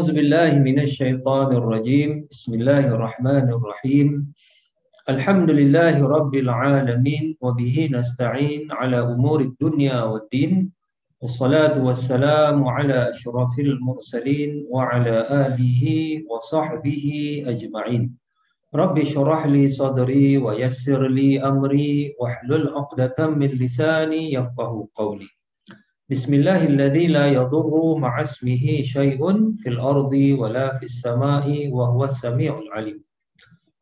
أعوذ بالله من الشيطان الرجيم بسم الله الرحمن الرحيم الحمد لله رب العالمين وبه نستعين على أمور الدنيا والدين والصلاة والسلام على أشرف المرسلين وعلى آله وصحبه أجمعين رب اشرح لي صدري ويسر لي أمري واحلل عقدة من لساني يفقه قولي بسم الله الذي لا يضر مع اسمه شيء في الأرض ولا في السماء وهو السميع العليم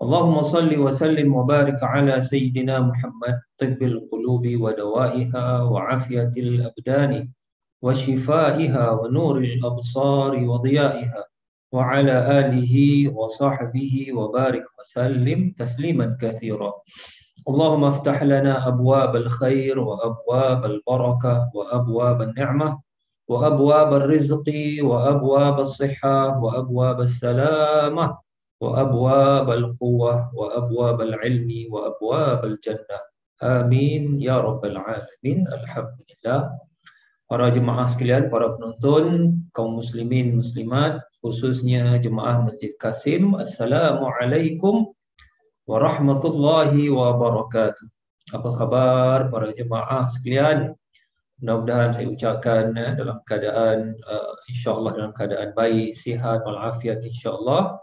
اللهم صل وسلم وبارك على سيدنا محمد طب القلوب ودوائها وعافية الأبدان وشفائها ونور الأبصار وضيائها وعلى آله وصحبه وبارك وسلم تسليما كثيرا اللهم افتح لنا أبواب الخير وأبواب البركة وأبواب النعمة وأبواب الرزق وأبواب الصحة وأبواب السلامة وأبواب القوة وأبواب العلم وأبواب الجنة آمين يا رب العالمين. Alhamdulillah. Para jemaah sekalian, para penonton, kaum muslimin muslimat, khususnya jemaah Masjid Kasim, Assalamualaikum warahmatullahi wabarakatuh. Apa khabar para jemaah sekalian? Mudah-mudahan saya ucapkan dalam keadaan insya-Allah dalam keadaan baik, sihat walafiat insya-Allah.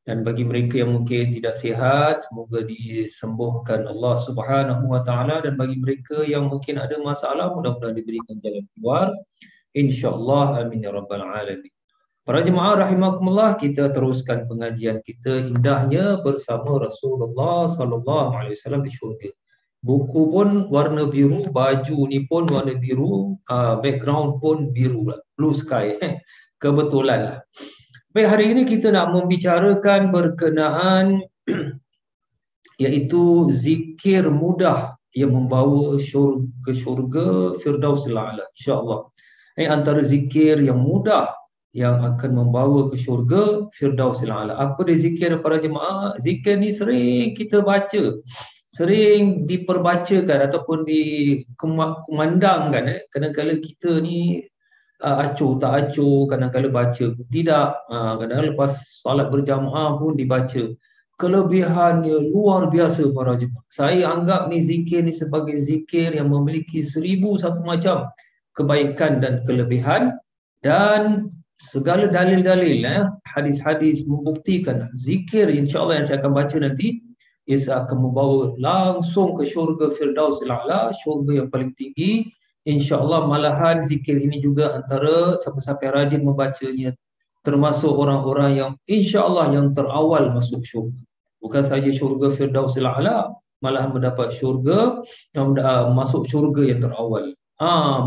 Dan bagi mereka yang mungkin tidak sihat, semoga disembuhkan Allah Subhanahu wa taala, dan bagi mereka yang mungkin ada masalah, mudah-mudahan diberikan jalan keluar insya-Allah. Amin ya rabbal alamin. Para jemaah rahimakumullah, kita teruskan pengajian kita indahnya bersama Rasulullah sallallahu alaihi wasallam di syurga. Buku pun warna biru, baju ni pun warna biru, background pun biru lah, blue sky. Kebetulan lah. Baik, hari ini kita nak membicarakan berkenaan iaitu zikir mudah yang membawa ke syurga Firdausil A'la insya-Allah. Antara zikir yang mudah yang akan membawa ke syurga Firdausil A'la. Apa dia zikir para jemaah? Zikir ni sering kita baca, sering diperbacakan ataupun dikumandangkan. Kadang-kadang kita ni acuh tak acuh, kadang-kadang baca pun tidak, kadang-kadang lepas salat berjamaah pun dibaca. Kelebihannya luar biasa para jemaah. Saya anggap ni zikir ni sebagai zikir yang memiliki 1001 macam kebaikan dan kelebihan, dan segala dalil-dalil hadis-hadis membuktikan zikir insya-Allah yang saya akan baca nanti ia akan membawa langsung ke syurga Firdausil A'la, syurga yang paling tinggi insya-Allah. Malahan zikir ini juga antara siapa-siapa yang rajin membacanya termasuk orang-orang yang insya-Allah yang terawal masuk syurga. Bukan saja syurga Firdausil A'la, malahan mendapat syurga, masuk syurga yang terawal.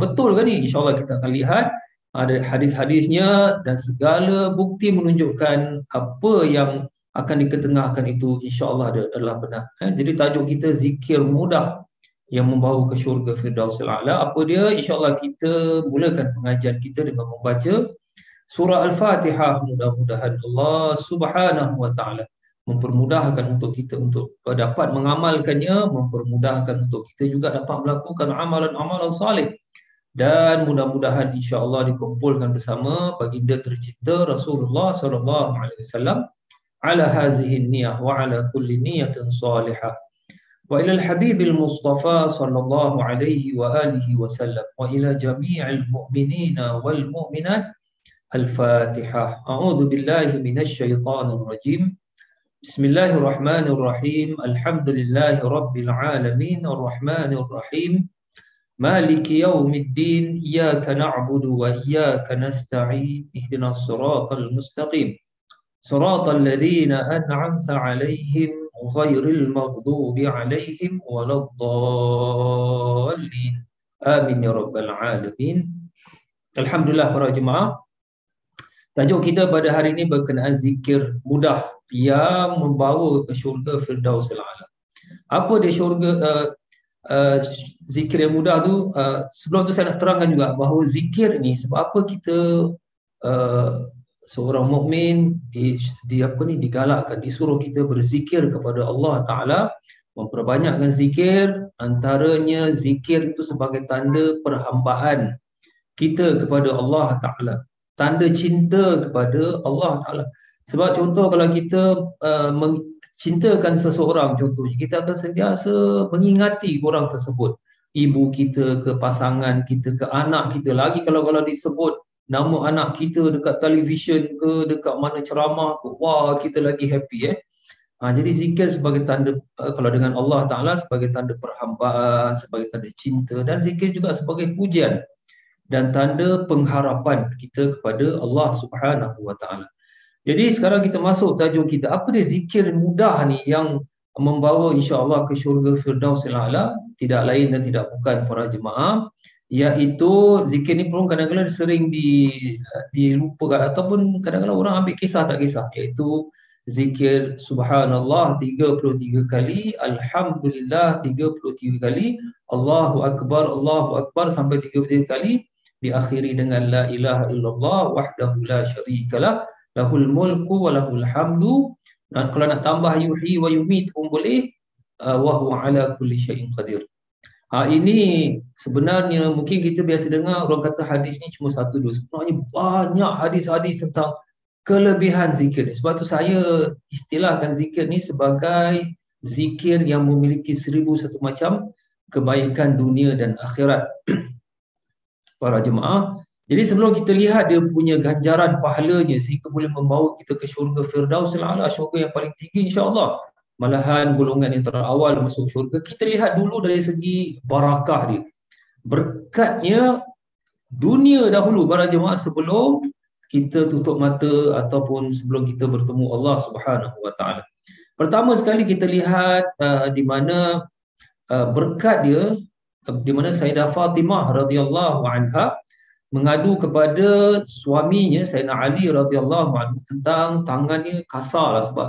Betul kan ni? Insya-Allah kita akan lihat ada hadis-hadisnya dan segala bukti menunjukkan apa yang akan diketengahkan itu insya-Allah adalah benar. Jadi tajuk kita zikir mudah yang membawa ke syurga Firdausil A'la. Apa dia? InsyaAllah kita mulakan pengajian kita dengan membaca surah Al-Fatihah. Mudah-mudahan Allah Subhanahu wa taala mempermudahkan untuk kita untuk dapat mengamalkannya, mempermudahkan untuk kita juga dapat melakukan amalan-amalan salih, dan mudah-mudahan insya-Allah dikumpulkan bersama baginda tercinta Rasulullah sallallahu alaihi wasallam ala hazihi niyah wa ala kulli niyatin salihah. وإلى الحبيب المصطفى صلى الله عليه وآله وسلم وإلى جميع المؤمنين والمؤمنات. الفاتحة. أعوذ بالله من الشيطان الرجيم. بسم الله الرحمن الرحيم. الحمد لله رب العالمين الرحمن الرحيم مالك يوم الدين إياك نعبد وإياك نستعين اهدنا الصراط المستقيم صراط الذين أنعمت عليهم غير المغضوب عليهم ولا الضالين آمين يا رب العالمين. Alhamdulillah para jemaah, tajuk kita pada hari ini berkenaan zikir mudah yang membawa ke syurga Firdausil A'la. Apa dia syurga zikir yang mudah tu? Sebelum tu saya nak terangkan juga bahawa zikir ni sebab apa kita seorang mukmin digalakkan, disuruh kita berzikir kepada Allah Ta'ala, memperbanyakkan zikir. Antaranya zikir itu sebagai tanda perhambaan kita kepada Allah Ta'ala. tanda cinta kepada Allah Ta'ala. Sebab contoh kalau kita cintakan seseorang, contohnya kita akan sentiasa mengingati orang tersebut, ibu kita ke, pasangan kita ke, anak kita. Lagi kalau disebut nama anak kita dekat televisyen ke, dekat mana ceramah ke, wah kita lagi happy jadi zikir sebagai tanda kalau dengan Allah Ta'ala sebagai tanda perhambaan, sebagai tanda cinta, dan zikir juga sebagai pujian dan tanda pengharapan kita kepada Allah Subhanahu Wa Ta'ala. Jadi sekarang kita masuk tajuk kita. Apa dia zikir mudah ni yang membawa insya-Allah ke syurga Firdausil A'la? Tidak lain dan tidak bukan para jemaah, iaitu zikir ni pun kadang-kadang sering dilupakan ataupun kadang-kadang orang ambil kisah tak kisah, iaitu zikir subhanallah 33 kali, alhamdulillah 33 kali, Allahu akbar sampai 33 kali, diakhiri dengan la ilaha illallah wahdahu la syarikalah lahul mulku wa lahul hamdu. Dan kalau nak tambah yuhyi wa yumiit pun boleh, wa huwa ala kulli syai'in qadir. Ini sebenarnya mungkin kita biasa dengar orang kata hadis ni cuma 1-2. Sebenarnya banyak hadis-hadis tentang kelebihan zikir. Sebab tu saya istilahkan zikir ni sebagai zikir yang memiliki 1001 macam kebaikan dunia dan akhirat. Para jemaah, jadi sebelum kita lihat dia punya ganjaran pahalanya sehingga boleh membawa kita ke syurga Firdausil A'la, syurga yang paling tinggi insya-Allah, malahan golongan yang terawal masuk syurga, kita lihat dulu dari segi barakah dia, berkatnya dunia dahulu para jemaah sebelum kita tutup mata ataupun sebelum kita bertemu Allah Subhanahu Wa Ta'ala. Pertama sekali kita lihat di mana berkat dia, di mana Sayyidah Fatimah radhiyallahu anha mengadu kepada suaminya Sayyidina Ali radhiyallahu anhu tentang tangannya kasar lah, sebab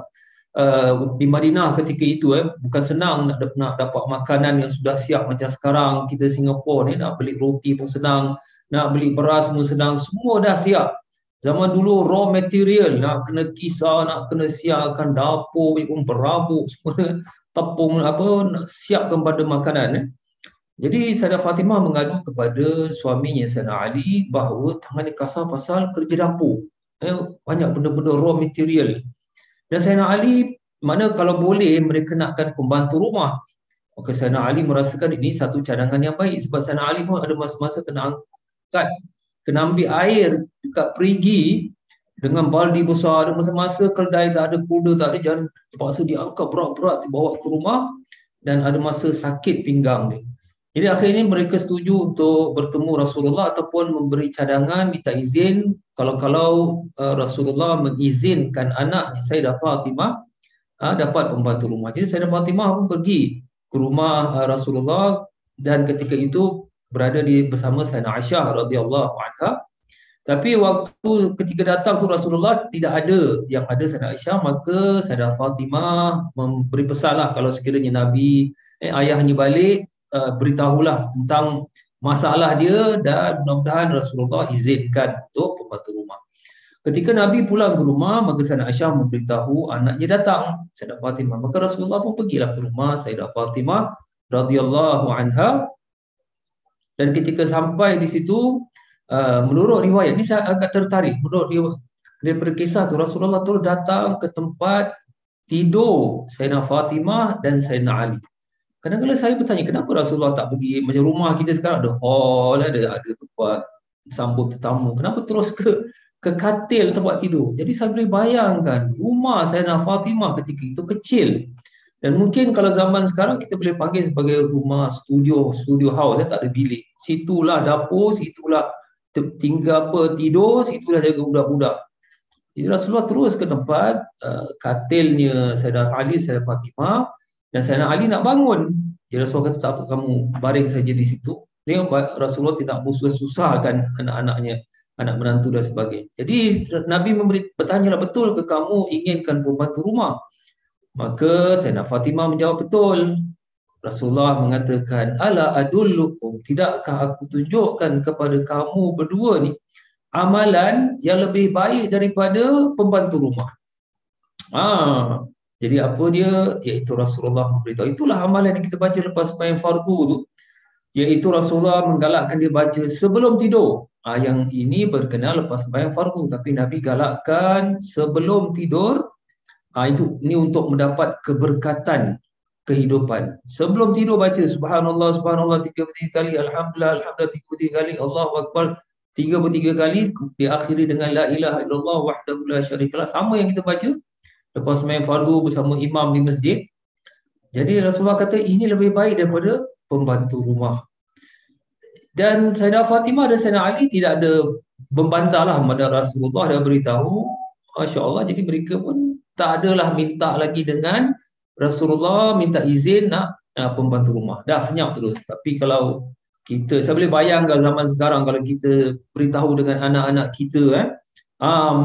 di Madinah ketika itu bukan senang nak dapat makanan yang sudah siap macam sekarang. Kita Singapura ni nak beli roti pun senang, nak beli beras pun senang, semua dah siap. Zaman dulu raw material nak kena kisar, nak kena siapkan dapur pun berabuk semua, tepung nak siapkan pada makanan. Jadi Sayyidah Fatimah mengadu kepada suaminya Sayyidina Ali bahawa tangan dia kasar pasal kerja dapur. Banyak benda-benda raw material. Dan Sayyidina Ali mana kalau boleh mereka nakkan pembantu rumah. Maka Sayyidina Ali merasakan ini satu cadangan yang baik, sebab Sayyidina Ali pun ada masa-masa kena angkat, kena ambil air dekat perigi dengan baldi besar. Ada masa-masa keldai tak ada, kuda tak ada, jangan terpaksa diangkat berat-berat dibawa ke rumah, dan ada masa sakit pinggang dia. Jadi akhirnya mereka setuju untuk bertemu Rasulullah ataupun memberi cadangan, minta izin kalau Rasulullah mengizinkan anaknya Sayyidah Fatimah dapat pembantu rumah. Jadi Sayyidah Fatimah pun pergi ke rumah Rasulullah, dan ketika itu berada bersama Sayyidina Aisyah radhiyallahu anha. Tapi waktu ketika datang tu Rasulullah tidak ada, yang ada Sayyidina Aisyah, maka Sayyidah Fatimah memberi pesanlah kalau sekiranya Nabi ayahnya balik, beritahulah tentang masalah dia, dan mudah-mudahan Rasulullah izinkan untuk pembantu rumah. Ketika Nabi pulang ke rumah, maka Sayyidah Aisyah memberitahu anaknya datang, Sayyidah Fatimah. Maka Rasulullah pun pergilah ke rumah Sayyidah Fatimah radhiyallahu anha. Dan ketika sampai di situ, menurut riwayat, ini saya agak tertarik, menurut riwayat daripada kisah tu, Rasulullah tu datang ke tempat tidur Sayyidah Fatimah dan Sayyidina Ali. Kadang-kadang saya bertanya, kenapa Rasulullah tak pergi macam rumah kita sekarang, ada hall, ada tempat sambut tetamu, kenapa terus ke katil tempat tidur? Jadi saya boleh bayangkan rumah Sayyidah Fatimah ketika itu kecil, dan mungkin kalau zaman sekarang kita boleh panggil sebagai rumah studio house, tak ada bilik. Situlah dapur, situlah tinggal tidur, situlah jaga budak-budak. Jadi Rasulullah terus ke tempat katilnya Sayyidah Ali, Sayyidah Fatimah, dan Sayyidina Ali nak bangun. Jadi Rasulullah kata, tak apa, kamu baring saja di situ. Tengok Rasulullah tidak susahkan anak-anaknya, anak menantu dan sebagainya. Jadi Nabi bertanya, betul ke kamu inginkan pembantu rumah? Maka Sayyidina Fatimah menjawab, betul. Rasulullah mengatakan, ala adullukum, tidakkah aku tunjukkan kepada kamu berdua ni amalan yang lebih baik daripada pembantu rumah? Jadi apa dia? Iaitu Rasulullah memberitahu. Itulah amalan yang kita baca lepas sembahyang fardu tu. iaitu Rasulullah menggalakkan dia baca sebelum tidur. Yang ini berkenaan lepas sembahyang fardu, tapi Nabi galakkan sebelum tidur. Ini untuk mendapat keberkatan kehidupan. Sebelum tidur baca subhanallah, subhanallah 33 kali, alhamdulillah, alhamdulillah 33 kali, Allahu akbar 33 kali, diakhiri dengan la ilaha illallah wahdahu la syarikalah, sama yang kita baca lepas sembahyang fardu bersama imam di masjid. Jadi Rasulullah kata ini lebih baik daripada pembantu rumah. Dan Sayyidah Fatimah dan Sayyidina Ali tidak ada membantahlah kepada Rasulullah, dan beritahu, Masya Allah, jadi mereka pun tak adalah minta lagi dengan Rasulullah, minta izin nak pembantu rumah. Dah senyap terus. Tapi kalau kita, saya boleh bayangkan zaman sekarang kalau kita beritahu dengan anak-anak kita,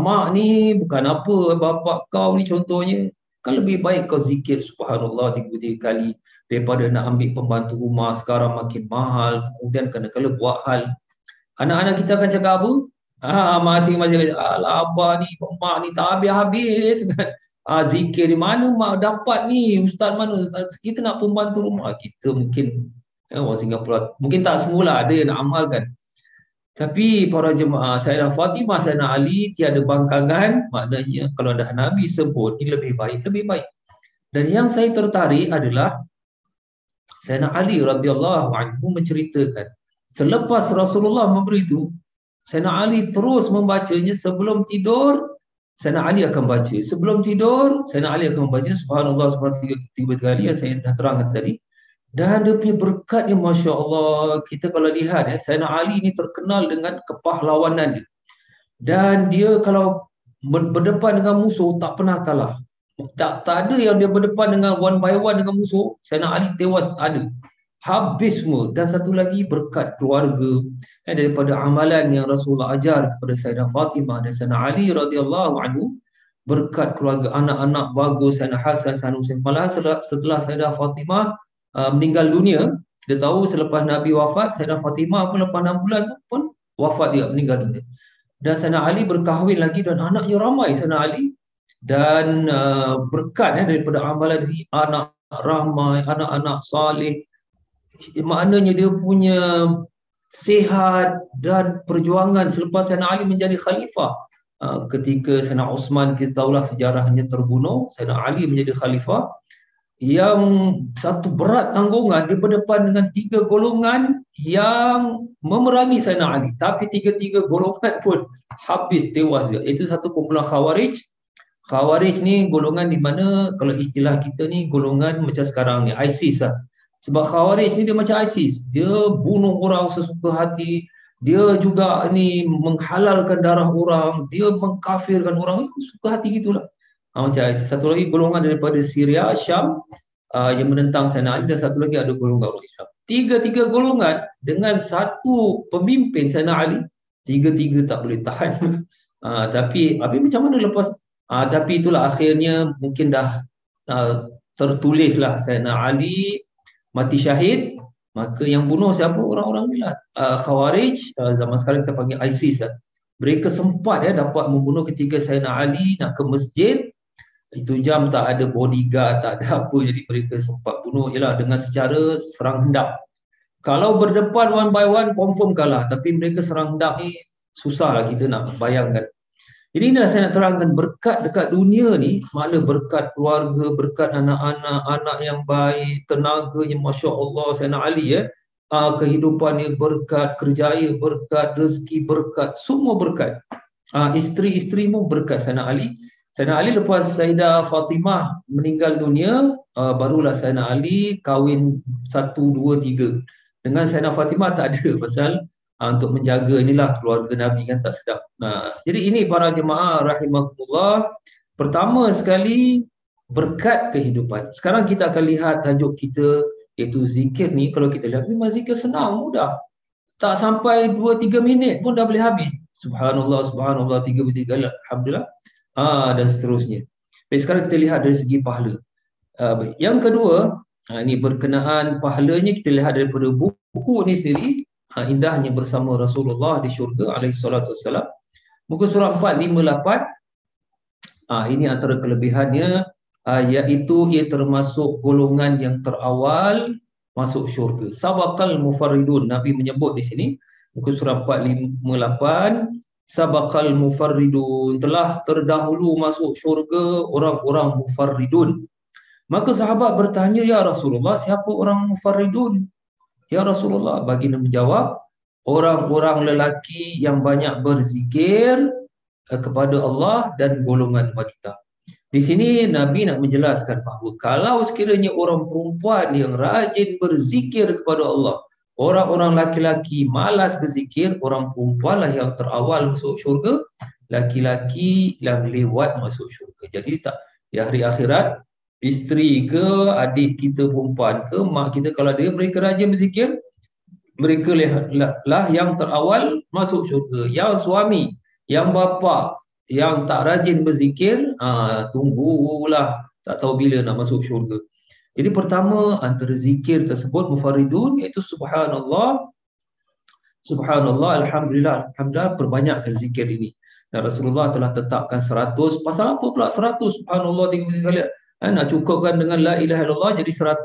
mak ni bukan apa, bapak kau ni contohnya, kan lebih baik kau zikir subhanallah 33 kali daripada nak ambil pembantu rumah, sekarang makin mahal, kemudian kena-kena buat hal. Anak-anak kita akan cakap apa? Masing-masing alah abah ni, mak ni tak habis-habis kan. Zikir di mana mak dapat ni, ustaz mana, kita nak pembantu rumah. Kita mungkin orang Singapura mungkin tak semula ada yang nak amalkan, tapi para jemaah, Sayyidah Fatimah, Sayyidina Ali tiada bangkangan. Maknanya kalau dah Nabi sebut ini lebih baik, lebih baik. Dan yang saya tertarik adalah Sayyidina Ali radhiyallahu anhu menceritakan selepas Rasulullah memberitahu, Sayyidina Ali terus membacanya sebelum tidur. Sayyidina Ali akan baca sebelum tidur, Sayyidina Ali akan membaca subhanallah subhanallah 3 kali yang saya dah terangkan tadi. Dan dia punya berkat yang Masya Allah, kita kalau lihat Sayyidina Ali ini terkenal dengan kepahlawanan dia. Dan dia kalau berdepan dengan musuh tak pernah kalah. Tak ada yang dia berdepan dengan one by one dengan musuh, Sayyidina Ali tewas, tak ada. Habis semua. Dan satu lagi berkat keluarga, daripada amalan yang Rasulullah ajar kepada Sayyidah Fatimah dan Sayyidina Ali radhiyallahu anhu, berkat keluarga, anak-anak bagus, Sayyidina Hasan, Sayyidina Husain. Malah setelah Sayyidah Fatimah meninggal dunia, kita tahu selepas Nabi wafat, Sayyidah Fatimah pun lepas 6 bulan pun wafat dia, meninggal dunia. Dan Sayyidina Ali berkahwin lagi dan anaknya ramai Sayyidina Ali. Dan berkat daripada amalan dari anak ramai, anak-anak saleh, maknanya dia punya sihat dan perjuangan selepas Sayyidina Ali menjadi khalifah. Ketika Sayyidina Osman, kita tahulah sejarahnya, terbunuh, Sayyidina Ali menjadi khalifah. Yang satu berat tanggungan, dia berdepan dengan 3 golongan yang memerangi Sayyidina Ali, tapi 3 golongan pun habis, tewas dia. Itu satu kumpulan Khawarij. Khawarij ni golongan di mana kalau istilah kita ni golongan macam sekarang ni ISIS lah. Sebab Khawarij ni dia macam ISIS, dia bunuh orang sesuka hati, dia juga ni menghalalkan darah orang, dia mengkafirkan orang, suka hati gitulah. Macam ISIS. Satu lagi golongan daripada Syria, Syam, yang menentang Sayyidina Ali, dan satu lagi ada golongan orang Islam. 3 golongan dengan satu pemimpin Sayyidina Ali, 3 tak boleh tahan. Tapi macam mana lepas? Tapi itulah akhirnya mungkin dah tertulislah Sayyidina Ali mati syahid. Maka yang bunuh siapa? Orang-orang ni lah, Khawarij, zaman sekarang kita panggil ISIS lah. Mereka sempat dapat membunuh ketika Sayyidina Ali nak ke masjid. Itu jam tak ada bodyguard, tak ada apa, jadi mereka sempat bunuh jelah dengan secara serang hendap. Kalau berdepan one by one confirm kalah, tapi mereka serang hendap ni susahlah kita nak bayangkan. Jadi inilah saya nak terangkan berkat dekat dunia ni, makna berkat keluarga, berkat anak-anak, anak yang baik, tenaganya Masya Allah Sayyidina Ali kehidupannya berkat, kerjaya berkat, rezeki berkat, semua berkat. Isteri-isterimu berkat Sayyidina Ali. Sayyidina Ali lepas Sayyidah Fatimah meninggal dunia, barulah Sayyidina Ali kahwin 1, 2, 3. Dengan Sayyidah Fatimah tak ada, pasal untuk menjaga inilah keluarga Nabi kan tak sedap. Jadi ini para jemaah rahimakumullah, pertama sekali berkat kehidupan. Sekarang kita akan lihat tajuk kita, iaitu zikir ni. Kalau kita lihat memang zikir senang, mudah. Tak sampai 2-3 minit pun dah boleh habis. Subhanallah, subhanallah 33 kali, alhamdulillah. Dan seterusnya. Baik, sekarang kita lihat dari segi pahala. Yang kedua, ini berkenaan pahalanya, kita lihat daripada buku ni sendiri, indahnya bersama Rasulullah di syurga alaihi salatu wassalam. Muka surat 458. Ini antara kelebihannya, iaitu ia termasuk golongan yang terawal masuk syurga. Sabaqal mufarridun, Nabi menyebut di sini muka surat 458, sabaqal mufarridun, telah terdahulu masuk syurga orang-orang mufarridun. Maka sahabat bertanya, ya Rasulullah, siapa orang mufarridun? Ya Rasulullah, baginda menjawab, orang-orang lelaki yang banyak berzikir kepada Allah dan golongan wanita. Di sini Nabi nak menjelaskan bahawa kalau sekiranya orang perempuan yang rajin berzikir kepada Allah, orang-orang laki-laki malas berzikir, orang perempuanlah yang terawal masuk syurga, laki-laki yang lewat masuk syurga. Jadi tak di hari akhirat, isteri ke, adik kita perempuan ke, mak kita kalau dia mereka rajin berzikir, mereka lah yang terawal masuk syurga. Yang suami, yang bapa yang tak rajin berzikir, tunggulah, tak tahu bila nak masuk syurga. Jadi pertama antara zikir tersebut mufarridun, iaitu subhanallah, subhanallah, alhamdulillah, alhamdulillah, perbanyakkan zikir ini. Dan Rasulullah telah tetapkan 100. Pasal apa pula 100? Subhanallah 3 kali. Nak cukupkan dengan la ilaha illallah jadi 100.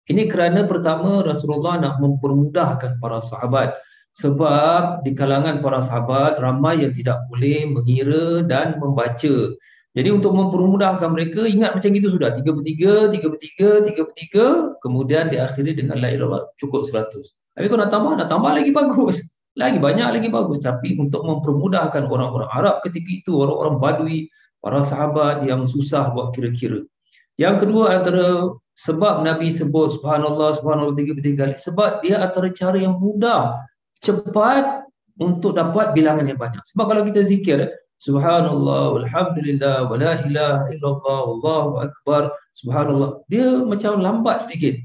Ini kerana pertama Rasulullah nak mempermudahkan para sahabat. Sebab di kalangan para sahabat ramai yang tidak boleh mengira dan membaca. Jadi untuk mempermudahkan mereka, ingat macam itu sudah 33, 33, 33, kemudian diakhiri dengan la ilaha illallah, cukup 100. Tapi kalau nak tambah lagi bagus. Lagi banyak lagi bagus. Tapi untuk mempermudahkan orang-orang Arab ketika itu, orang-orang Badui, para sahabat yang susah buat kira-kira. Yang kedua antara sebab Nabi sebut subhanallah, subhanallah 33 kali, sebab dia antara cara yang mudah, cepat untuk dapat bilangan yang banyak. Sebab kalau kita zikir subhanallah, walhamdulillah, wala ilaha illallah, wallahu akbar, subhanallah, dia macam lambat sedikit.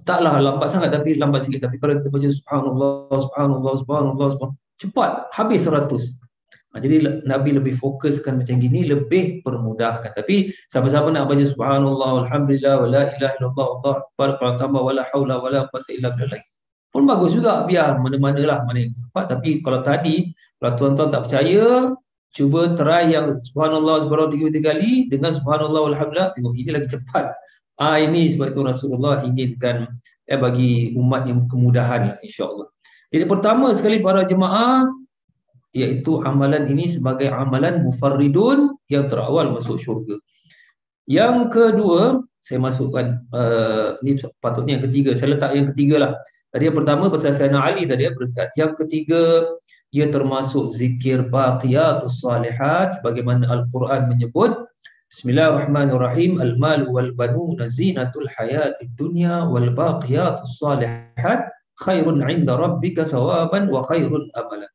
Taklah lambat sangat tapi lambat sikit. Tapi kalau kita baca subhanallah, subhanallah, subhanallah, subhanallah, cepat habis 100. Jadi Nabi lebih fokuskan macam gini, lebih permudahkan. Tapi siapa-siapa nak baca subhanallah, alhamdulillah, wala ilaha illallah, wallahu akbar, kalau tambah wala haula wala quwwata illa billah pun bagus juga, biar mana-manalah mana yang sempat. Tapi kalau tadi, kalau tuan-tuan tak percaya, cuba try yang subhanallah, subhanallah 33 kali dengan subhanallah, alhamdulillah, tengok ini lagi cepat. Ini sebab itu Rasulullah inginkan bagi umat yang kemudahan, insya-Allah. Jadi pertama sekali para jemaah, iaitu amalan ini sebagai amalan mufarridun yang terawal masuk syurga. Yang kedua, saya masukkan ni patutnya yang ketiga, saya letak yang ketiga lah. Tadi yang pertama pasal Sayyidina Ali tadi berkat. Yang ketiga, ia termasuk zikir baqiyatus salihat sebagaimana Al-Quran menyebut. Bismillahirrahmanirrahim. Al-malu wal banuna zinatul hayatid dunya wal baqiyatus salihat khairun 'inda rabbika thawaban wa khairun amalan.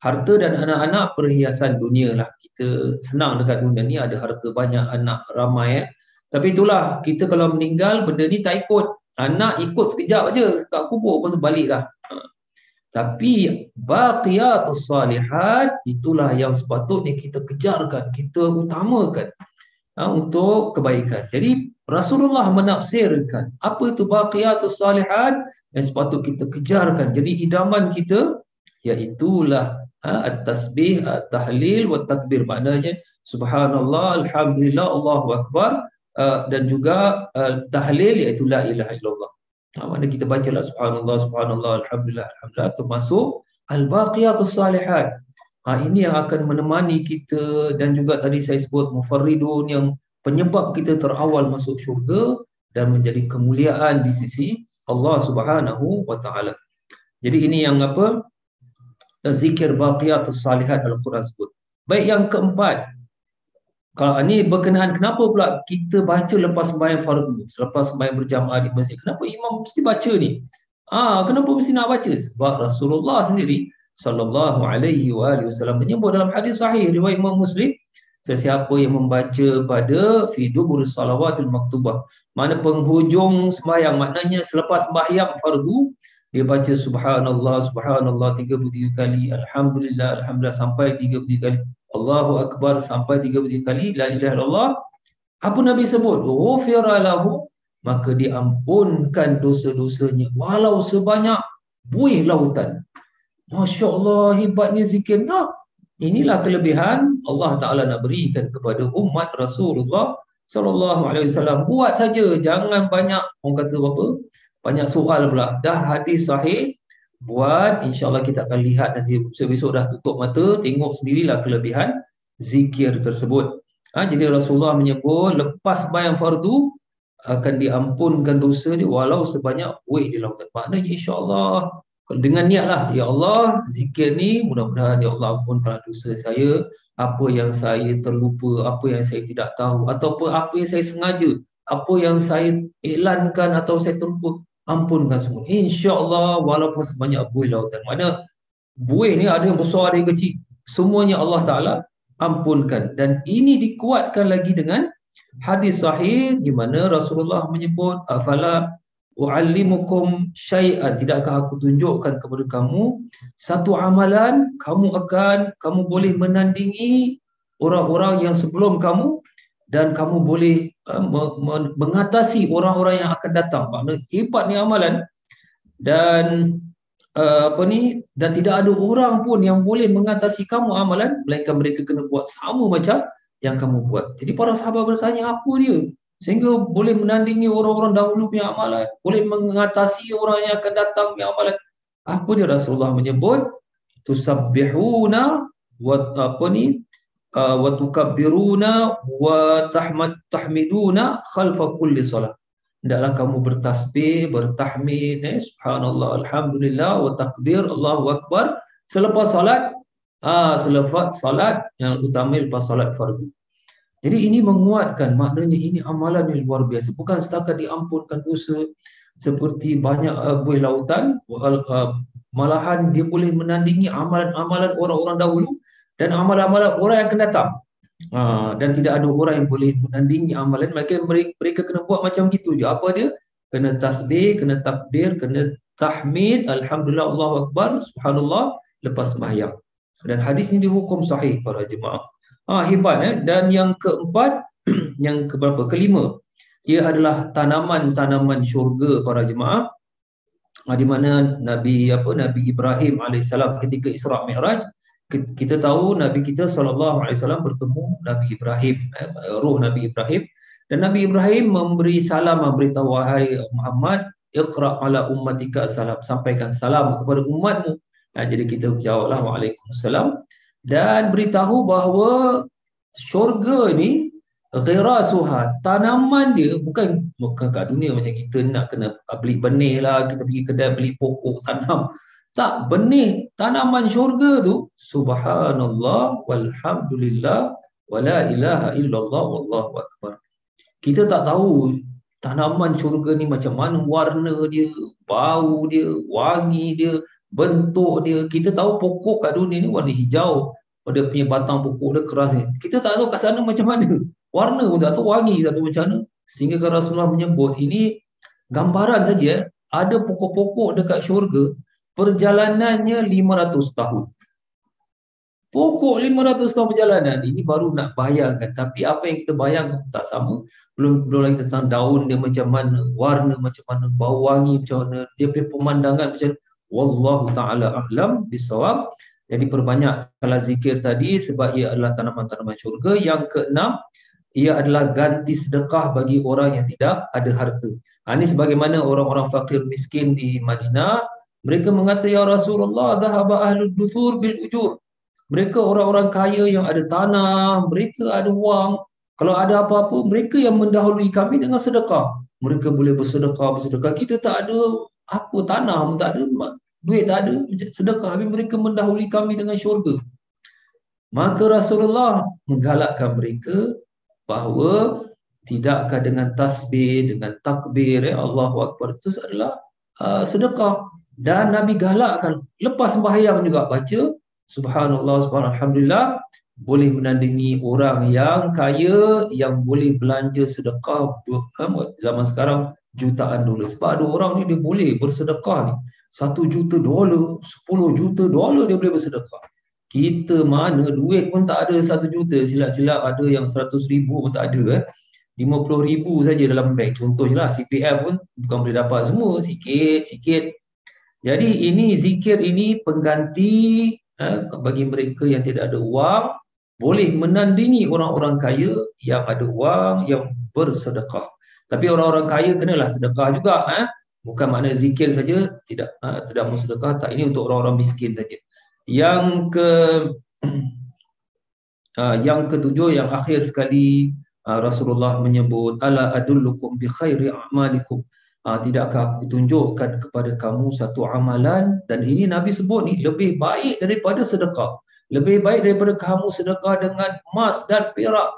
Harta dan anak-anak perhiasan dunia lah. Kita senang dekat dunia ni, ada harta banyak, anak ramai. Tapi itulah, kita kalau meninggal benda ni tak ikut. Anak ikut sekejap aja, kat kubur lepas tu balik dah. Tapi baqiyatus salihat, itulah yang sepatutnya kita kejarkan, kita utamakan untuk kebaikan. Jadi Rasulullah menafsirkan apa itu baqiyatus salihat yang sepatut kita kejarkan. Jadi idaman kita iaitulah at-tasbih, at-tahlil wa takbir, maknanya subhanallah, alhamdulillah, Allahu akbar, dan juga tahlil iaitu la ilaha illallah. Mana kita bacalah subhanallah, subhanallah, alhamdulillah, alhamdulillah, termasuk al-baqiyatus salihat. Ini yang akan menemani kita, dan juga tadi saya sebut mufarridun yang penyebab kita terawal masuk syurga dan menjadi kemuliaan di sisi Allah Subhanahu wa taala. Jadi ini yang apa? Zikir baqiyatus salihat dalam Quran sebut. Baik, yang keempat, kalau ini berkenaan kenapa pula kita baca lepas sembahyang fardu, selepas sembahyang berjamaah di masjid, kenapa imam mesti baca ni? Kenapa mesti nak baca? Sebab Rasulullah sendiri sallallahu alaihi wasallam menyebut dalam hadis sahih riwayat Imam Muslim, sesiapa yang membaca pada fi dubur salawatil maktubah, mana penghujung sembahyang, maknanya selepas sembahyang fardu, dia baca subhanallah, subhanallah 33 kali, alhamdulillah, alhamdulillah sampai 33 kali, Allahu akbar sampai 33 kali, la ilaha illallah. Apa Nabi sebut? Ghufira lahu, maka diampunkan dosa-dosanya walau sebanyak buih lautan. Masya-Allah, hebatnya zikir. Inilah kelebihan Allah Taala nak berikan kepada umat Rasulullah sallallahu alaihi wasallam. Buat saja, jangan banyak orang kata apa? banyak soal pula. Dah hadis sahih, buat, insyaAllah kita akan lihat nanti besok dah tutup mata, tengok sendirilah kelebihan zikir tersebut. Jadi Rasulullah menyebut lepas sembahyang fardu akan diampunkan dosa dia walau sebanyak buih di lautan. Maknanya insyaAllah dengan niatlah, ya Allah, zikir ni mudah-mudahan ya Allah ampunkan dosa saya, apa yang saya terlupa, apa yang saya tidak tahu, ataupun apa yang saya sengaja, apa yang saya iklankan atau saya terlupa, ampunkan semua. InsyaAllah walaupun sebanyak buih lautan. Mana buih ni ada yang besar, ada yang kecil. Semuanya Allah Ta'ala ampunkan. Dan ini dikuatkan lagi dengan hadis sahih di mana Rasulullah menyebut, afala u'allimukum syai'an, tidakkah aku tunjukkan kepada kamu satu amalan, kamu boleh menandingi orang-orang yang sebelum kamu dan kamu boleh mengatasi orang-orang yang akan datang. Maknanya hebat ni amalan. Dan dan tidak ada orang pun yang boleh mengatasi kamu amalan melainkan mereka kena buat sama macam yang kamu buat. Jadi para sahabat bertanya, apa dia sehingga boleh menandingi orang-orang dahulu punya amalan, boleh mengatasi orang yang akan datang punya amalan? Apa dia? Rasulullah menyebut tusabbihuna wa tukabbiruna wa tahmiduna khalfa kulli salat. Hendaklah kamu bertasbih, bertahmid, subhanallah, alhamdulillah, wa takbir, Allahu akbar selepas salat, selepas salat yang utama, lepas salat fardu. Jadi ini menguatkan, maknanya ini amalan yang luar biasa. Bukan setakat diampunkan dosa seperti banyak buih lautan, malahan dia boleh menandingi amalan-amalan orang-orang dahulu dan amalan-amalan orang yang akan datang. Dan tidak ada orang yang boleh menandingi amalan. Mereka kena buat macam gitu je. Apa dia? Kena tasbih, kena takbir, kena tahmid, alhamdulillah, Allahu akbar, subhanallah lepas sembahyang. Dan hadis ini dihukum sahih para jemaah. Hebat. Dan yang keempat, yang keberapa? Kelima, ia adalah tanaman-tanaman syurga para jemaah. Di mana Nabi Ibrahim alaihissalam ketika Isra Mi'raj, kita tahu Nabi kita SAW bertemu Nabi Ibrahim, roh Nabi Ibrahim, dan Nabi Ibrahim memberi salam, memberitahu, wahai Muhammad, iqra' ala ummatika salam, sampaikan salam kepada umatmu. Jadi kita jawablah waalaikumsalam, dan beritahu bahawa syurga ni ghirasuha, tanaman dia bukan kat dunia macam kita nak kena beli benih lah, kita pergi kedai beli pokok tanam. Tak, benih tanaman syurga tu subhanallah walhamdulillah wala ilaha illallah wallahu akbar. Kita tak tahu tanaman syurga ni macam mana warna dia, bau dia, wangi dia, bentuk dia. Kita tahu pokok kat dunia ni warna hijau, dia punya batang pokok dia keras ni. Kita tak tahu kat sana macam mana, warna pun tak tahu, wangi tak tahu macam mana. Sehingga kan Rasulullah menyebut ini gambaran saja. Ada pokok-pokok dekat syurga, perjalanannya 500 tahun. Pokok 500 tahun perjalanan. Ini baru nak bayangkan. Tapi apa yang kita bayangkan tak sama. Belum lagi tentang daun dia macam mana, warna macam mana, bau wangi macam mana, dia punya pemandangan macam mana. Wallahu ta'ala a'lam bisawab. Jadi perbanyakkanlah zikir tadi sebab ia adalah tanaman-tanaman syurga. Yang keenam, ia adalah ganti sedekah bagi orang yang tidak ada harta. Ini sebagaimana orang-orang fakir miskin di Madinah, mereka mengata, ya Rasulullah, zahaba ahlud duthur bil ujur. Mereka orang-orang kaya yang ada tanah, mereka ada wang. Kalau ada apa-apa, mereka yang mendahului kami dengan sedekah. Mereka boleh bersedekah. Kita tak ada apa, tanah pun tak ada, duit tak ada, sedekah. Tapi mereka mendahului kami dengan syurga. Maka Rasulullah menggalakkan mereka bahawa tidakkah dengan tasbih, dengan takbir, Allahu Akbar, itu adalah sedekah. Dan Nabi galakkan lepas sembahyang juga baca subhanallah, subhanallah, alhamdulillah, boleh menandingi orang yang kaya yang boleh belanja sedekah zaman sekarang jutaan dolar. Sebab ada orang ni dia boleh bersedekah ni $1 juta, $10 juta dia boleh bersedekah. Kita mana duit pun tak ada 1 juta, silap-silap ada yang 100,000 pun tak ada, 50,000 saja dalam bank. Contohnya lah, CPF pun bukan boleh dapat semua, sikit-sikit. Jadi ini zikir ini pengganti bagi mereka yang tidak ada wang, boleh menandingi orang-orang kaya yang ada wang, yang bersedekah. Tapi orang-orang kaya kenalah sedekah juga. Bukan makna zikir saja, tidak terdamu sedekah, tak, ini untuk orang-orang miskin saja. Yang ke yang ketujuh, yang akhir sekali, Rasulullah menyebut, ala adullukum bi khairi a'malikum. Tidakkah aku tunjukkan kepada kamu satu amalan, dan ini Nabi sebut ni lebih baik daripada sedekah. Lebih baik daripada kamu sedekah dengan emas dan perak.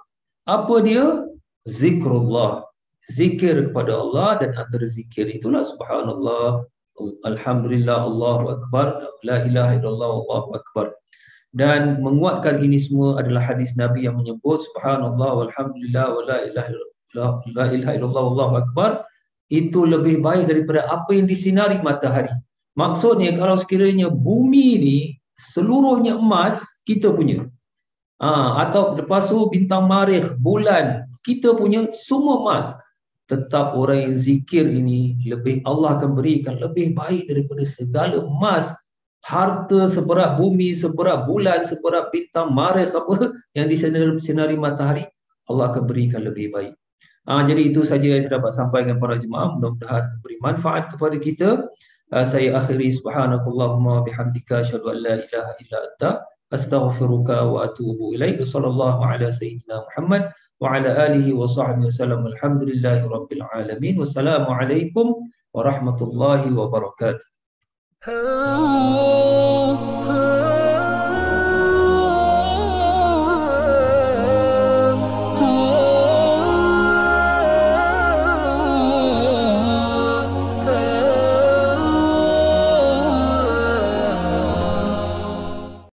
Apa dia? Zikrullah. Zikir kepada Allah, dan antara zikir itulah subhanallah, alhamdulillah, Allahu akbar, la ilaha illallah, Allahu akbar. Dan menguatkan ini semua adalah hadis Nabi yang menyebut subhanallah walhamdulillah wa la ilaha illallah wallahu akbar, itu lebih baik daripada apa yang disinari matahari. Maksudnya kalau sekiranya bumi ni seluruhnya emas, kita punya, atau lepas tu bintang marikh, bulan, kita punya, semua emas, tetap orang yang zikir ini lebih, Allah akan berikan lebih baik daripada segala emas, harta seberat bumi, seberat bulan, seberat bintang marikh apa yang disinari matahari, Allah akan berikan lebih baik. Jadi itu saja yang saya dapat sampaikan para jemaah, mudah-mudahan beri manfaat kepada kita. Saya akhiri, subhanakallahumma bihamdika asyhadu an la ilaha illa anta astaghfiruka wa atubu ilaik. Sallallahu ala sayyidina Muhammad wa ala alihi wa sahbihi wasallam. Alhamdulillahi rabbil alamin. Wassalamualaikum warahmatullahi wabarakatuh.